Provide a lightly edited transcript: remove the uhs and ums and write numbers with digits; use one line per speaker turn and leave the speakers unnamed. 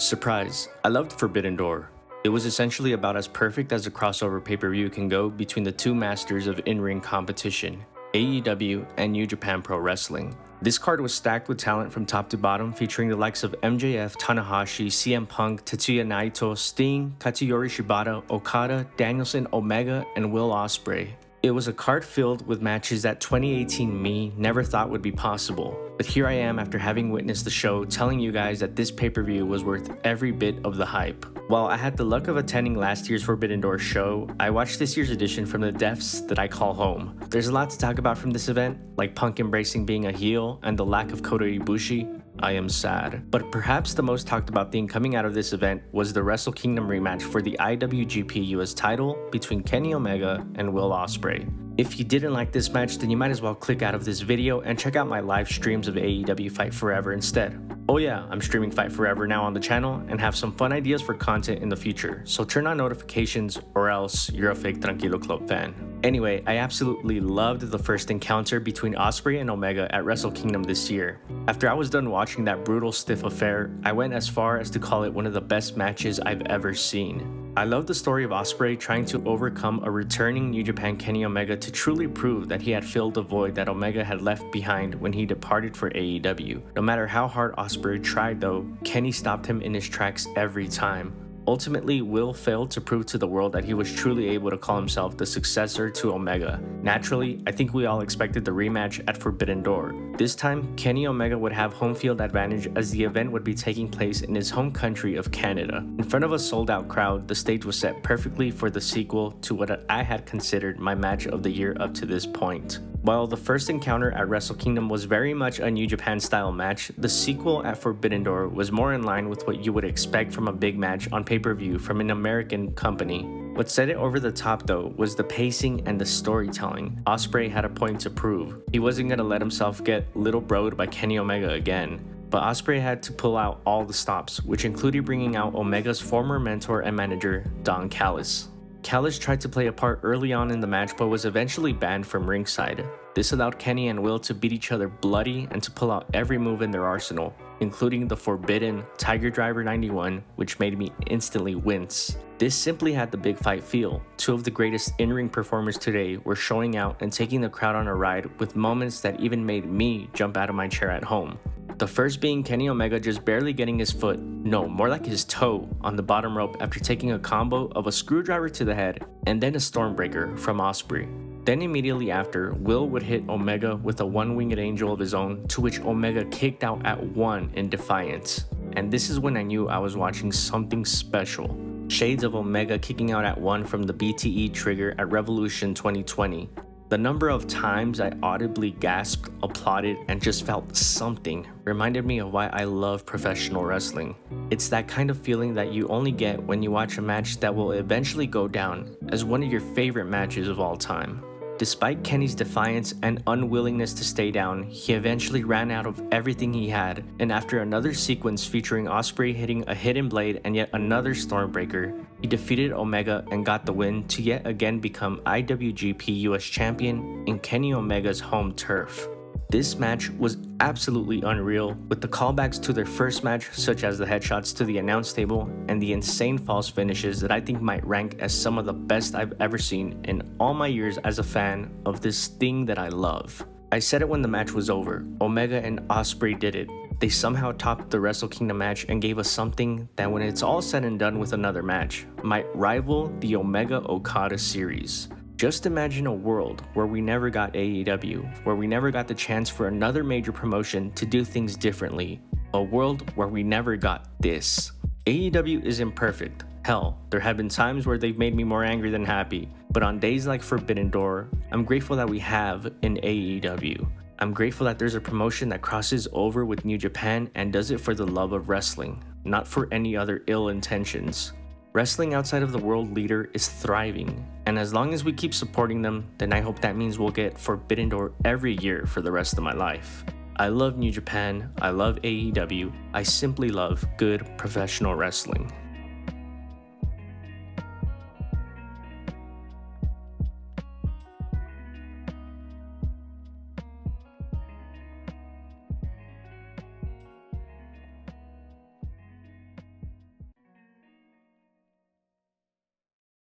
Surprise, I loved Forbidden Door. It was essentially about as perfect as a crossover pay-per-view can go between the two masters of in-ring competition, AEW and New Japan Pro Wrestling. This card was stacked with talent from top to bottom, featuring the likes of MJF, Tanahashi, CM Punk, Tetsuya Naito, Sting, Katsuyori Shibata, Okada, Danielson, Omega, and Will Ospreay. It was a card filled with matches that 2018 me never thought would be possible. But here I am after having witnessed the show, telling you guys that this pay-per-view was worth every bit of the hype. While I had the luck of attending last year's Forbidden Door show, I watched this year's edition from the depths that I call home. There's a lot to talk about from this event, like Punk embracing being a heel and the lack of Kota Ibushi. I am sad. But perhaps the most talked about thing coming out of this event was the Wrestle Kingdom rematch for the IWGP US title between Kenny Omega and Will Ospreay. If you didn't like this match, then you might as well click out of this video and check out my live streams of AEW Fight Forever instead. Oh yeah, I'm streaming Fight Forever now on the channel and have some fun ideas for content in the future, so turn on notifications or else you're a fake Tranquilo Club fan. Anyway, I absolutely loved the first encounter between Ospreay and Omega at Wrestle Kingdom this year. After I was done watching that brutal stiff affair, I went as far as to call it one of the best matches I've ever seen. I love the story of Ospreay trying to overcome a returning New Japan Kenny Omega to truly prove that he had filled the void that Omega had left behind when he departed for AEW. No matter how hard Ospreay tried though, Kenny stopped him in his tracks every time. Ultimately, Will failed to prove to the world that he was truly able to call himself the successor to Omega. Naturally, I think we all expected the rematch at Forbidden Door. This time, Kenny Omega would have home field advantage as the event would be taking place in his home country of Canada. In front of a sold-out crowd, the stage was set perfectly for the sequel to what I had considered my match of the year up to this point. While the first encounter at Wrestle Kingdom was very much a New Japan style match, the sequel at Forbidden Door was more in line with what you would expect from a big match on pay-per-view from an American company. What set it over the top though was the pacing and the storytelling. Ospreay had a point to prove. He wasn't gonna let himself get little broed by Kenny Omega again. But Ospreay had to pull out all the stops, which included bringing out Omega's former mentor and manager, Don Callis. Callis tried to play a part early on in the match but was eventually banned from ringside. This allowed Kenny and Will to beat each other bloody and to pull out every move in their arsenal, including the forbidden Tiger Driver 91, which made me instantly wince. This simply had the big fight feel. Two of the greatest in-ring performers today were showing out and taking the crowd on a ride with moments that even made me jump out of my chair at home. The first being Kenny Omega just barely getting his foot, no, more like his toe, on the bottom rope after taking a combo of a screwdriver to the head and then a Stormbreaker from Ospreay. Then immediately after, Will would hit Omega with a one-winged angel of his own, to which Omega kicked out at one in defiance. And this is when I knew I was watching something special. Shades of Omega kicking out at one from the BTE trigger at Revolution 2020. The number of times I audibly gasped, applauded, and just felt something reminded me of why I love professional wrestling. It's that kind of feeling that you only get when you watch a match that will eventually go down as one of your favorite matches of all time. Despite Kenny's defiance and unwillingness to stay down, he eventually ran out of everything he had, and after another sequence featuring Ospreay hitting a hidden blade and yet another Stormbreaker, he defeated Omega and got the win to yet again become IWGP US Champion in Kenny Omega's home turf. This match was absolutely unreal, with the callbacks to their first match such as the headshots to the announce table and the insane false finishes that I think might rank as some of the best I've ever seen in all my years as a fan of this thing that I love. I said it when the match was over, Omega and Ospreay did it. They somehow topped the Wrestle Kingdom match and gave us something that when it's all said and done with another match, might rival the Omega Okada series. Just imagine a world where we never got AEW, where we never got the chance for another major promotion to do things differently. A world where we never got this. AEW isn't perfect. Hell, there have been times where they've made me more angry than happy. But on days like Forbidden Door, I'm grateful that we have an AEW. I'm grateful that there's a promotion that crosses over with New Japan and does it for the love of wrestling, not for any other ill intentions. Wrestling outside of the world leader is thriving, and as long as we keep supporting them, then I hope that means we'll get Forbidden Door every year for the rest of my life. I love New Japan, I love AEW, I simply love good professional wrestling.